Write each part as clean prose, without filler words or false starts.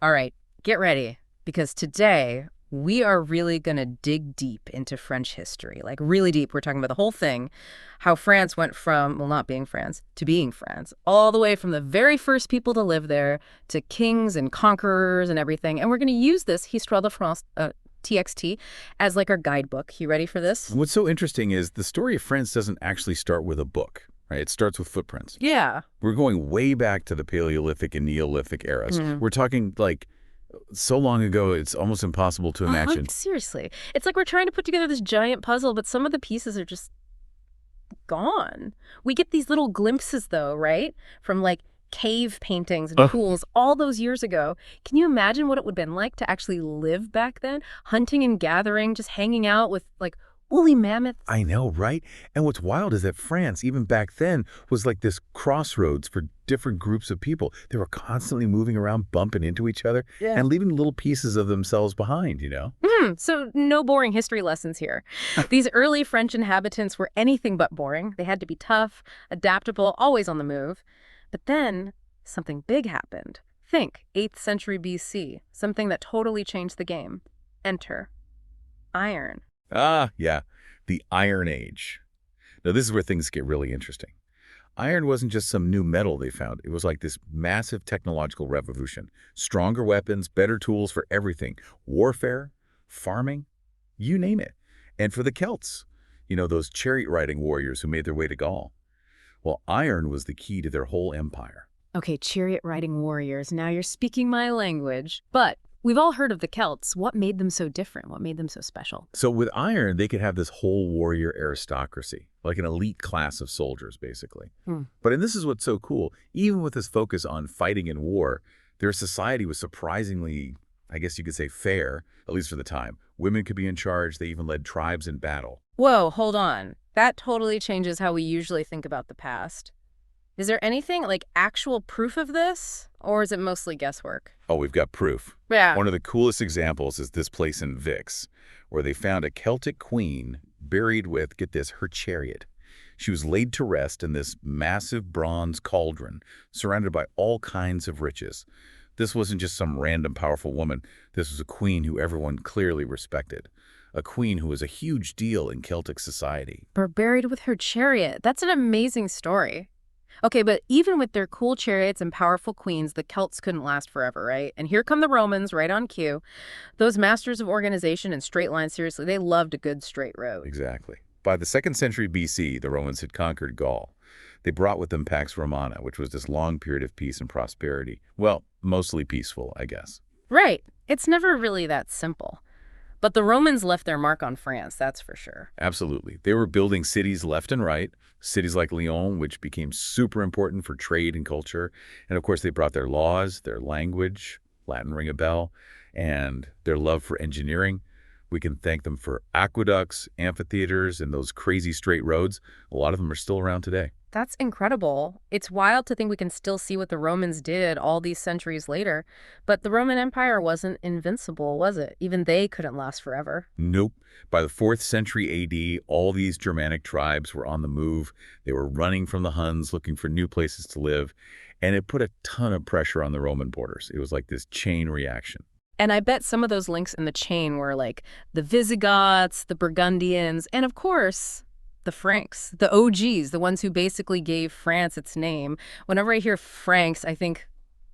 All right, get ready, because today we are really going to dig deep into French history, like really deep. We're talking about the whole thing, how France went from, well, not being France, to being France, all the way from the very first people to live there to kings and conquerors and everything. And we're going to use this Histoire de France, TXT, as like our guidebook. You ready for this? And what's so interesting is the story of France doesn't actually start with a book, right? It starts with footprints. Yeah. We're going way back to the Paleolithic and Neolithic eras. We're talking like so long ago, it's almost impossible to imagine. Seriously. It's like we're trying to put together this giant puzzle, but some of the pieces are just gone. We get these little glimpses, though, right? From like cave paintings and pools all those years ago. Can you imagine what it would have been like to actually live back then? Hunting and gathering, just hanging out with like woolly mammoths. I know, right? And what's wild is that France, even back then, was like this crossroads for different groups of people. They were constantly moving around, bumping into each other, and leaving little pieces of themselves behind, you know? So no boring history lessons here. These early French inhabitants were anything but boring. They had to be tough, adaptable, always on the move. But then something big happened. Think 8th century BC, something that totally changed the game. Enter iron. Ah, yeah, the Iron Age. Now, this is where things get really interesting. Iron wasn't just some new metal they found. It was like this massive technological revolution. Stronger weapons, better tools for everything. Warfare, farming, you name it. And for the Celts, you know, those chariot-riding warriors who made their way to Gaul. Well, iron was the key to their whole empire. Okay, chariot-riding warriors. Now you're speaking my language. But we've all heard of the Celts. What made them so different? What made them so special? So with iron, they could have this whole warrior aristocracy, like an elite class of soldiers, basically. And this is what's so cool. Even with this focus on fighting and war, their society was surprisingly, I guess you could say, fair, at least for the time. Women could be in charge. They even led tribes in battle. Whoa, hold on. That totally changes how we usually think about the past. Is there anything, like actual proof of this? Or is it mostly guesswork? Oh, we've got proof. Yeah. One of the coolest examples is this place in Vix, where they found a Celtic queen buried with, get this, her chariot. She was laid to rest in this massive bronze cauldron, surrounded by all kinds of riches. This wasn't just some random powerful woman. This was a queen who everyone clearly respected. A queen who was a huge deal in Celtic society. Buried with her chariot. That's an amazing story. Okay, but even with their cool chariots and powerful queens, the Celts couldn't last forever, right? And here come the Romans, right on cue. Those masters of organization and straight lines, seriously, they loved a good straight road. Exactly. By the 2nd century BC, the Romans had conquered Gaul. They brought with them Pax Romana, which was this long period of peace and prosperity. Well, mostly peaceful, I guess. Right. It's never really that simple. But the Romans left their mark on France, that's for sure. Absolutely. They were building cities left and right, cities like Lyon, which became super important for trade and culture. And of course, they brought their laws, their language, Latin ring a bell, and their love for engineering. We can thank them for aqueducts, amphitheaters, and those crazy straight roads. A lot of them are still around today. That's incredible. It's wild to think we can still see what the Romans did all these centuries later. But the Roman Empire wasn't invincible, was it? Even they couldn't last forever. Nope. By the 4th century AD, all these Germanic tribes were on the move. They were running from the Huns, looking for new places to live. And it put a ton of pressure on the Roman borders. It was like this chain reaction. And I bet some of those links in the chain were like the Visigoths, the Burgundians, and of course, the Franks, the OGs, the ones who basically gave France its name. Whenever I hear Franks, I think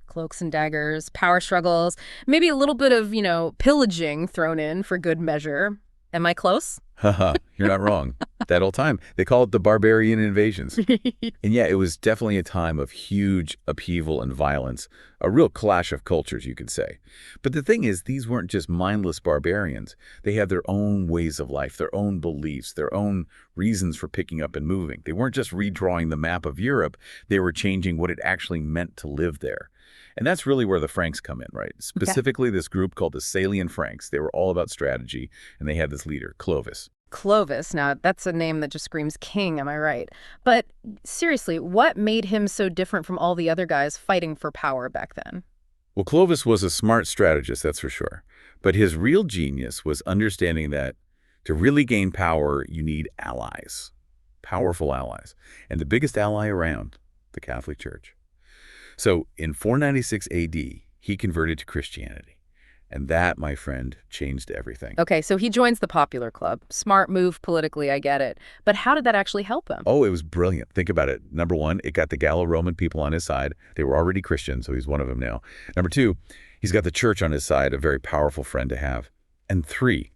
cloaks and daggers, power struggles, maybe a little bit of, pillaging thrown in for good measure. Am I close? Haha, you're not wrong. That old time. They call it the barbarian invasions. And yeah, it was definitely a time of huge upheaval and violence, a real clash of cultures, you could say. But the thing is, these weren't just mindless barbarians. They had their own ways of life, their own beliefs, their own reasons for picking up and moving. They weren't just redrawing the map of Europe. They were changing what it actually meant to live there. And that's really where the Franks come in, right? Specifically, this group called the Salian Franks. They were all about strategy, and they had this leader, Clovis. Clovis. Now, that's a name that just screams king, am I right? But seriously, what made him so different from all the other guys fighting for power back then? Well, Clovis was a smart strategist, that's for sure. But his real genius was understanding that to really gain power, you need allies, powerful allies. And the biggest ally around, the Catholic Church. So in 496 AD, he converted to Christianity. And that, my friend, changed everything. Okay, so he joins the popular club. Smart move politically, I get it. But how did that actually help him? Oh, it was brilliant. Think about it. Number one, it got the Gallo-Roman people on his side. They were already Christian, so he's one of them now. Number two, he's got the church on his side, a very powerful friend to have. And three,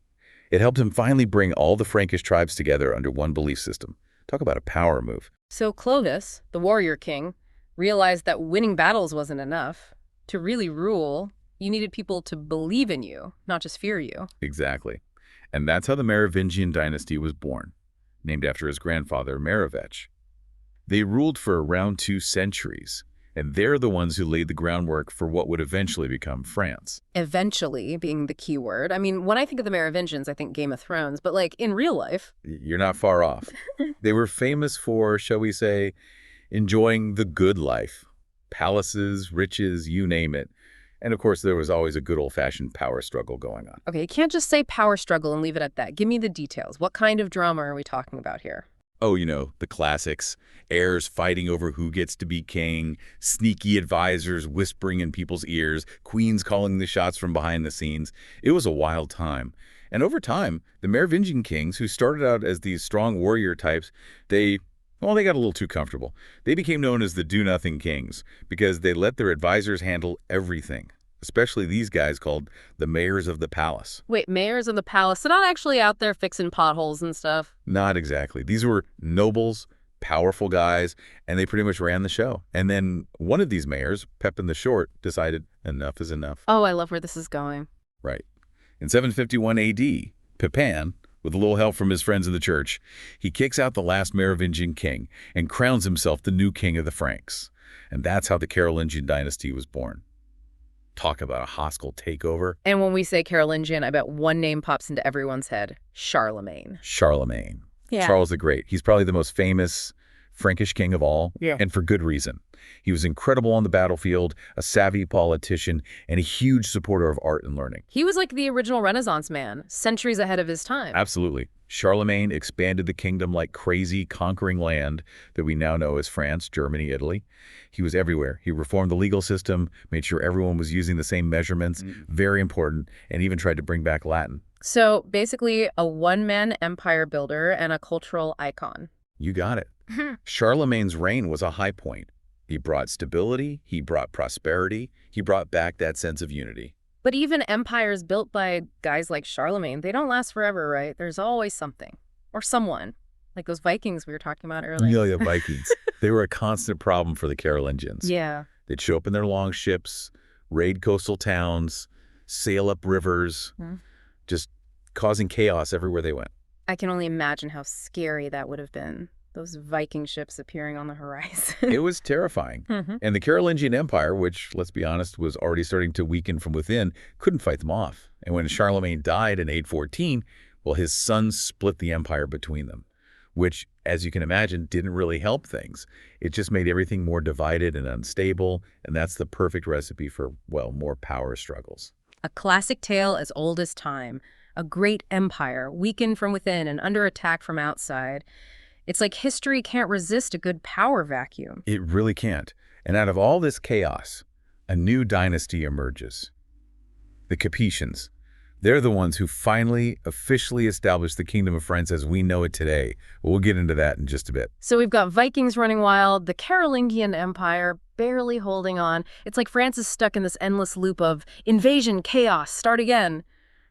it helped him finally bring all the Frankish tribes together under one belief system. Talk about a power move. So Clovis, the warrior king, realized that winning battles wasn't enough. To really rule, you needed people to believe in you, not just fear you. Exactly. And that's how the Merovingian dynasty was born, named after his grandfather, Merovech. They ruled for around 2 centuries, and they're the ones who laid the groundwork for what would eventually become France. Eventually being the key word. I mean, when I think of the Merovingians, I think Game of Thrones, but like in real life. You're not far off. They were famous for, shall we say, enjoying the good life. Palaces, riches, you name it. And of course, there was always a good old-fashioned power struggle going on. Okay, you can't just say power struggle and leave it at that. Give me the details. What kind of drama are we talking about here? Oh, you know, the classics. Heirs fighting over who gets to be king, sneaky advisors whispering in people's ears, queens calling the shots from behind the scenes. It was a wild time. And over time, the Merovingian kings, who started out as these strong warrior types, they got a little too comfortable. They became known as the do-nothing kings because they let their advisors handle everything, especially these guys called the mayors of the palace. Wait, mayors of the palace? They're not actually out there fixing potholes and stuff? Not exactly. These were nobles, powerful guys, and they pretty much ran the show. And then one of these mayors, Pepin the Short, decided enough is enough. Oh, I love where this is going. Right. In 751 AD, Pepin, with a little help from his friends in the church, he kicks out the last Merovingian king and crowns himself the new king of the Franks. And that's how the Carolingian dynasty was born. Talk about a hostile takeover. And when we say Carolingian, I bet one name pops into everyone's head. Charlemagne. Charlemagne. Yeah. Charles the Great. He's probably the most famous Frankish king of all, Yeah. and for good reason. He was incredible on the battlefield, a savvy politician, and a huge supporter of art and learning. He was like the original Renaissance man, centuries ahead of his time. Absolutely. Charlemagne expanded the kingdom like crazy, conquering land that we now know as France, Germany, Italy. He was everywhere. He reformed the legal system, made sure everyone was using the same measurements, very important, and even tried to bring back Latin. So basically a one-man empire builder and a cultural icon. You got it. Charlemagne's reign was a high point. He brought stability, he brought prosperity, he brought back that sense of unity. But even empires built by guys like Charlemagne, they don't last forever, right? There's always something or someone, like those Vikings we were talking about earlier. Yeah, the Vikings. They were a constant problem for the Carolingians. Yeah. They'd show up in their long ships, raid coastal towns, sail up rivers, just causing chaos everywhere they went. I can only imagine how scary that would have been. Those Viking ships appearing on the horizon. It was terrifying. And the Carolingian Empire, which, let's be honest, was already starting to weaken from within, couldn't fight them off. And when Charlemagne died in 814, well, his sons split the empire between them, which, as you can imagine, didn't really help things. It just made everything more divided and unstable, and that's the perfect recipe for, well, more power struggles. A classic tale as old as time. A great empire, weakened from within and under attack from outside. It's like history can't resist a good power vacuum. It really can't. And out of all this chaos, a new dynasty emerges. The Capetians. They're the ones who finally officially established the Kingdom of France as we know it today. We'll get into that in just a bit. So we've got Vikings running wild, the Carolingian Empire barely holding on. It's like France is stuck in this endless loop of invasion, chaos, start again.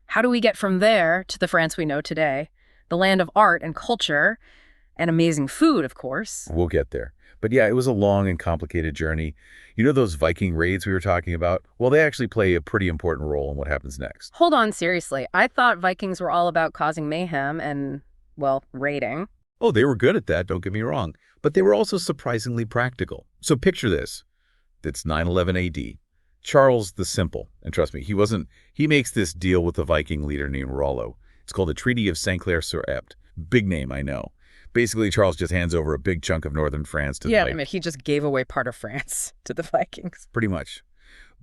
How do we get from there to the France we know today? The land of art and culture, and amazing food, of course. We'll get there. But yeah, it was a long and complicated journey. You know those Viking raids we were talking about? Well, they actually play a pretty important role in what happens next. Hold on, seriously. I thought Vikings were all about causing mayhem and, well, raiding. Oh, they were good at that, don't get me wrong. But they were also surprisingly practical. So picture this. It's 911 AD. Charles the Simple, and trust me, he makes this deal with the Viking leader named Rollo. It's called the Treaty of Saint-Clair-sur-Epte. Big name, I know. Basically, Charles just hands over a big chunk of northern France to the Vikings. I mean, he just gave away part of France to the Vikings. Pretty much.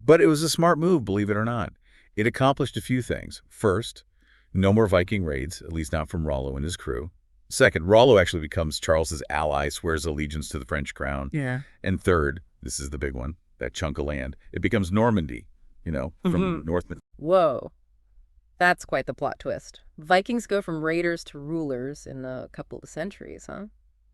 But it was a smart move, believe it or not. It accomplished a few things. First, no more Viking raids, at least not from Rollo and his crew. Second, Rollo actually becomes Charles's ally, swears allegiance to the French crown. Yeah. And third, this is the big one, that chunk of land, it becomes Normandy, from North. Whoa. That's quite the plot twist. Vikings go from raiders to rulers in a couple of centuries, huh?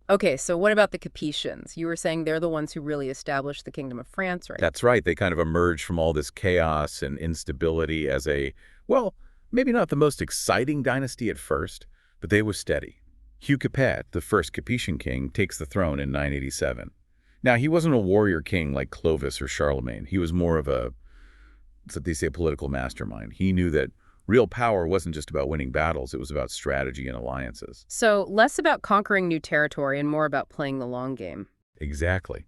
Okay, so what about the Capetians? You were saying they're the ones who really established the Kingdom of France, right? That's right. They kind of emerged from all this chaos and instability as well, maybe not the most exciting dynasty at first, but they were steady. Hugh Capet, the first Capetian king, takes the throne in 987. Now, he wasn't a warrior king like Clovis or Charlemagne. He was more of what they say, political mastermind. He knew that real power wasn't just about winning battles. It was about strategy and alliances. So less about conquering new territory and more about playing the long game. Exactly.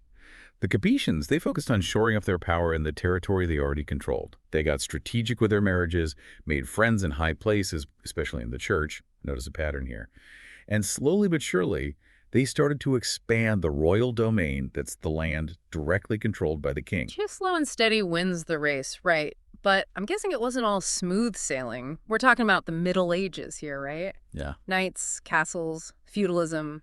The Capetians, they focused on shoring up their power in the territory they already controlled. They got strategic with their marriages, made friends in high places, especially in the church. Notice a pattern here. And slowly but surely, they started to expand the royal domain, that's the land directly controlled by the king. Just slow and steady wins the race, right? But I'm guessing it wasn't all smooth sailing. We're talking about the Middle Ages here, right? Yeah. Knights, castles, feudalism,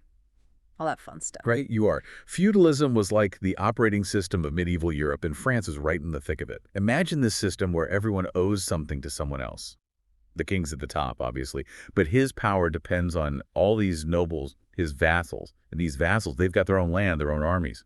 all that fun stuff. Right, you are. Feudalism was like the operating system of medieval Europe, and France was right in the thick of it. Imagine this system where everyone owes something to someone else. The king's at the top, obviously, but his power depends on all these nobles, his vassals. And these vassals, they've got their own land, their own armies.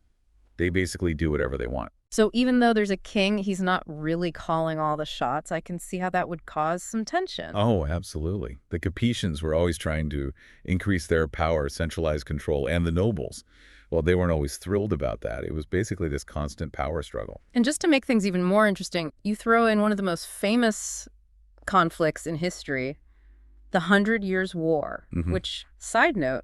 They basically do whatever they want. So even though there's a king, he's not really calling all the shots. I can see how that would cause some tension. Oh, absolutely. The Capetians were always trying to increase their power, centralize control, and the nobles. Well, they weren't always thrilled about that. It was basically this constant power struggle. And just to make things even more interesting, you throw in one of the most famous conflicts in history, the 100 Years' War, which, side note,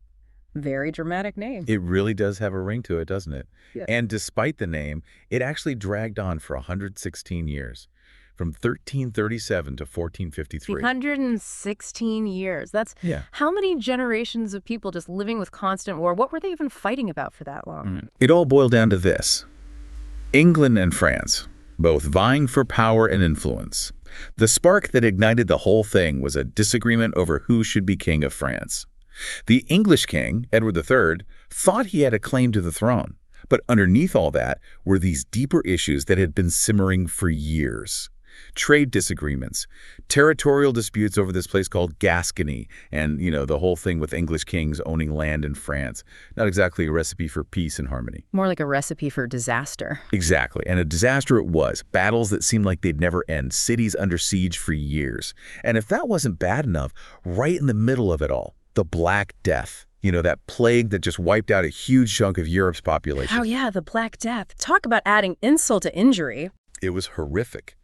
very dramatic name. It really does have a ring to it, doesn't it? Yeah. And despite the name, it actually dragged on for 116 years, from 1337 to 1453. 116 years. That's Yeah. how many generations of people just living with constant war? What were they even fighting about for that long? It all boiled down to this. England and France, both vying for power and influence. The spark that ignited the whole thing was a disagreement over who should be king of France. The English king, Edward III, thought he had a claim to the throne, but underneath all that were these deeper issues that had been simmering for years. Trade disagreements, territorial disputes over this place called Gascony, and, the whole thing with English kings owning land in France. Not exactly a recipe for peace and harmony. More like a recipe for disaster. Exactly, and a disaster it was. Battles that seemed like they'd never end, cities under siege for years. And if that wasn't bad enough, right in the middle of it all, the Black Death. That plague that just wiped out a huge chunk of Europe's population. Oh yeah, the Black Death. Talk about adding insult to injury. It was horrific.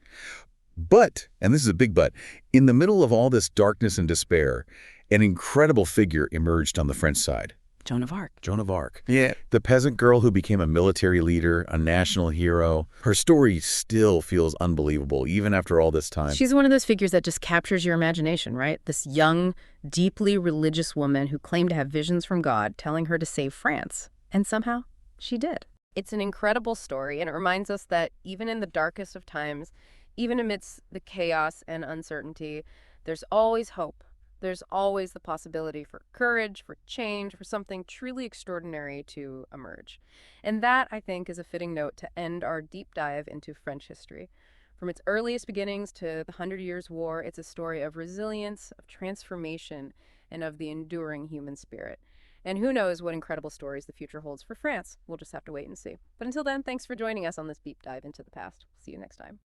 But, and this is a big but, in the middle of all this darkness and despair, an incredible figure emerged on the French side. Joan of Arc. Joan of Arc. Yeah. The peasant girl who became a military leader, a national hero. Her story still feels unbelievable, even after all this time. She's one of those figures that just captures your imagination, right? This young, deeply religious woman who claimed to have visions from God telling her to save France. And somehow, she did. It's an incredible story, and it reminds us that even in the darkest of times, even amidst the chaos and uncertainty, there's always hope. There's always the possibility for courage, for change, for something truly extraordinary to emerge. And that, I think, is a fitting note to end our deep dive into French history. From its earliest beginnings to the 100 Years' War, it's a story of resilience, of transformation, and of the enduring human spirit. And who knows what incredible stories the future holds for France. We'll just have to wait and see. But until then, thanks for joining us on this deep dive into the past. See you next time.